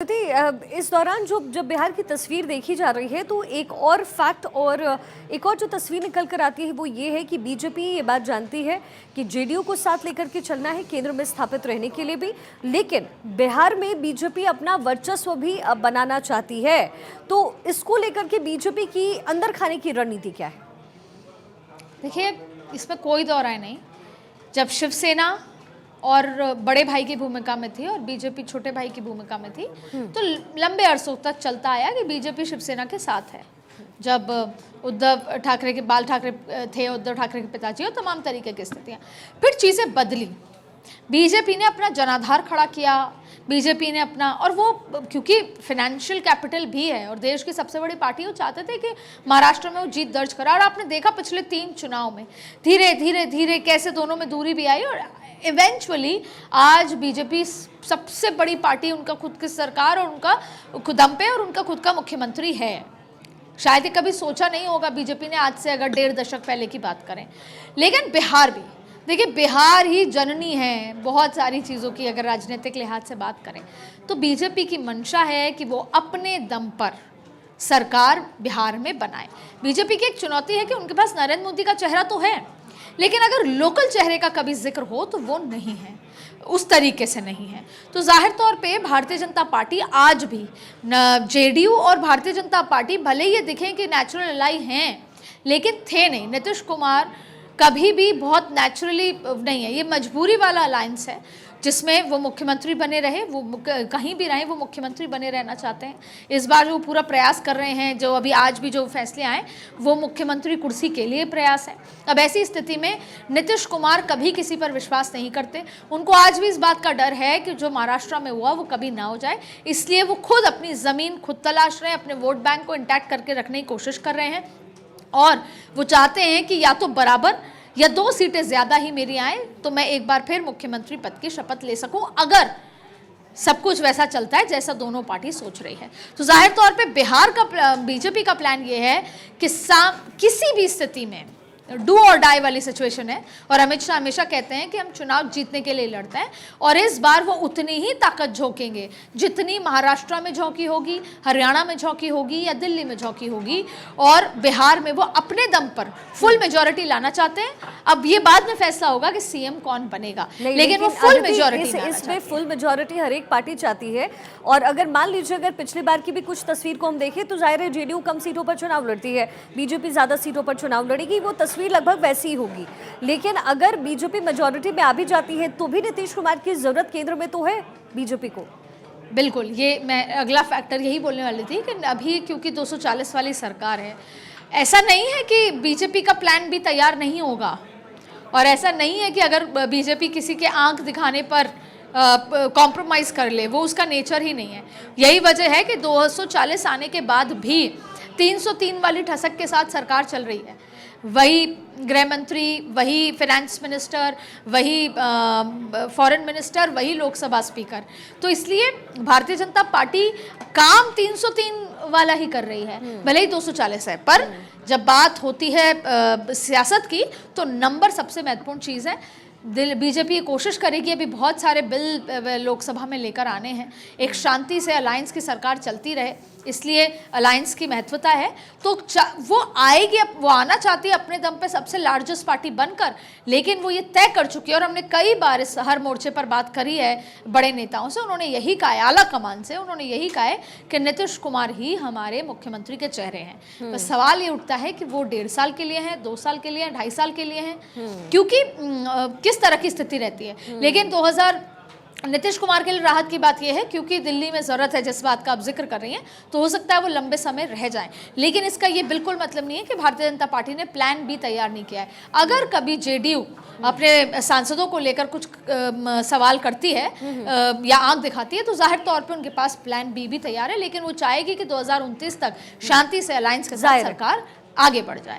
इस दौरान जो जब बिहार की तस्वीर देखी जा रही है तो एक और फैक्ट और एक और जो तस्वीर निकल कर आती है वो ये है कि बीजेपी ये बात जानती है कि जेडीयू को साथ लेकर के चलना है केंद्र में स्थापित रहने के लिए भी, लेकिन बिहार में बीजेपी अपना वर्चस्व भी बनाना चाहती है। तो इसको लेकर के बीजेपी की अंदर खाने की रणनीति क्या है? देखिए, इसमें कोई दो राय नहीं। जब शिवसेना और बड़े भाई की भूमिका में थी और बीजेपी छोटे भाई की भूमिका में थी तो लंबे अरसों तक चलता आया कि बीजेपी शिवसेना के साथ है। जब उद्धव ठाकरे के बाल ठाकरे थे, उद्धव ठाकरे के पिताजी और तमाम तरीके की स्थितियाँ, फिर चीज़ें बदली। बीजेपी ने अपना जनाधार खड़ा किया, बीजेपी ने अपना, और वो क्योंकि फाइनेंशियल कैपिटल भी है और देश की सबसे बड़ी पार्टी, वो चाहते थे कि महाराष्ट्र में वो जीत दर्ज करा। और आपने देखा पिछले 3 चुनाव में धीरे धीरे धीरे कैसे दोनों में दूरी भी आई और इवेंचुअली आज बीजेपी सबसे बड़ी पार्टी, उनका खुद की सरकार और उनका खुदम पे और उनका खुद का मुख्यमंत्री है। शायद ये कभी सोचा नहीं होगा बीजेपी ने, आज से अगर 1.5 दशक पहले की बात करें। लेकिन बिहार भी, देखिए, बिहार ही जननी है बहुत सारी चीज़ों की। अगर राजनीतिक लिहाज से बात करें तो बीजेपी की मंशा है कि वो अपने दम पर सरकार बिहार में बनाए। बीजेपी की एक चुनौती है कि उनके पास नरेंद्र मोदी का चेहरा तो है, लेकिन अगर लोकल चेहरे का कभी जिक्र हो तो वो नहीं है, उस तरीके से नहीं है। तो जाहिर तौर पे भारतीय जनता पार्टी आज भी, जेडीयू और भारतीय जनता पार्टी भले ये दिखें कि नेचुरल अलाई हैं, लेकिन थे नहीं। नीतीश कुमार कभी भी बहुत नेचुरली नहीं है, ये मजबूरी वाला अलायंस है जिसमें वो मुख्यमंत्री बने रहे, वो कहीं भी रहे वो मुख्यमंत्री बने रहना चाहते हैं। इस बार जो पूरा प्रयास कर रहे हैं, जो अभी आज भी जो फैसले आए, वो मुख्यमंत्री कुर्सी के लिए प्रयास है। अब ऐसी स्थिति में नीतीश कुमार कभी किसी पर विश्वास नहीं करते। उनको आज भी इस बात का डर है कि जो महाराष्ट्र में हुआ वो कभी ना हो जाए, इसलिए वो खुद अपनी ज़मीन खुद तलाश रहे हैं, अपने वोट बैंक को इंटैक्ट करके रखने की कोशिश कर रहे हैं और वो चाहते हैं कि या तो बराबर या 2 सीटें ज़्यादा ही मेरी आए तो मैं एक बार फिर मुख्यमंत्री पद की शपथ ले सकूं, अगर सब कुछ वैसा चलता है जैसा दोनों पार्टी सोच रही है। तो जाहिर तौर पे बिहार का बीजेपी का प्लान ये है कि किसी भी स्थिति में डू और डाई वाली सिचुएशन है। और अमित शाह हमेशा कहते हैं कि हम चुनाव जीतने के लिए लड़ते हैं, और इस बार वो उतनी ही ताकत झोंकेंगे जितनी महाराष्ट्र में झोंकी होगी, हरियाणा में झोंकी होगी या दिल्ली में झोंकी होगी। और बिहार में वो अपने दम पर फुल मेजॉरिटी लाना चाहते हैं। अब ये बाद में फैसला होगा कि सीएम कौन बनेगा, लेकिन वो फुल मेजॉरिटी, इसमें फुल मेजॉरिटी हर एक पार्टी चाहती है। और अगर मान लीजिए अगर पिछली बार की भी कुछ तस्वीर को हम देखें तो जाहिर है जेडीयू कम सीटों पर चुनाव लड़ती है, बीजेपी ज्यादा सीटों पर चुनाव लड़ेगी, वो तस्वीर लगभग वैसी ही होगी। लेकिन अगर बीजेपी मेजॉरिटी में आ भी जाती है तो भी नीतीश कुमार की जरूरत केंद्र में तो है बीजेपी को। बिल्कुल, ये मैं अगला फैक्टर यही बोलने वाली थी कि अभी क्योंकि 240 वाली सरकार है, ऐसा नहीं है कि बीजेपी का प्लान भी तैयार नहीं होगा, और ऐसा नहीं है कि अगर बीजेपी किसी के आंख दिखाने पर कॉम्प्रोमाइज़ कर ले, वो उसका नेचर ही नहीं है। यही वजह है कि 240 आने के बाद भी 303 वाली ठसक के साथ सरकार चल रही है। वही गृह मंत्री, वही फाइनेंस मिनिस्टर, वही फॉरेन मिनिस्टर, वही लोकसभा स्पीकर। तो इसलिए भारतीय जनता पार्टी काम 303 वाला ही कर रही है, भले ही 240 है। पर जब बात होती है सियासत की तो नंबर सबसे महत्वपूर्ण चीज़ है। बीजेपी कोशिश करेगी, अभी बहुत सारे बिल लोकसभा में लेकर आने हैं, एक शांति से अलायंस की सरकार चलती रहे, इसलिए अलायंस की महत्वता है। तो वो आएगी, वो आना चाहती है अपने दम पे सबसे लार्जेस्ट पार्टी बनकर, लेकिन वो ये तय कर चुकी है और हमने कई बार इस हर मोर्चे पर बात करी है बड़े नेताओं से। उन्होंने यही कहा है, आला कमान से उन्होंने यही कहा है कि नीतीश कुमार ही हमारे मुख्यमंत्री के चेहरे हैं। तो सवाल ये उठता है कि वो 1.5 साल के लिए हैं, 2 साल के लिए हैं, 2.5 साल के लिए हैं, क्योंकि किस तरह की स्थिति रहती है। लेकिन नीतीश कुमार के लिए राहत की बात यह है क्योंकि दिल्ली में ज़रूरत है, जिस बात का आप जिक्र कर रही हैं, तो हो सकता है वो लंबे समय रह जाएं। लेकिन इसका ये बिल्कुल मतलब नहीं है कि भारतीय जनता पार्टी ने प्लान बी तैयार नहीं किया है। अगर कभी जेडीयू अपने सांसदों को लेकर कुछ सवाल करती है या आंख दिखाती है तो जाहिर तौर पे उनके पास प्लान बी भी तैयार है, लेकिन वो चाहेगी कि 2029 तक शांति से अलायंस के साथ सरकार आगे बढ़ जाए।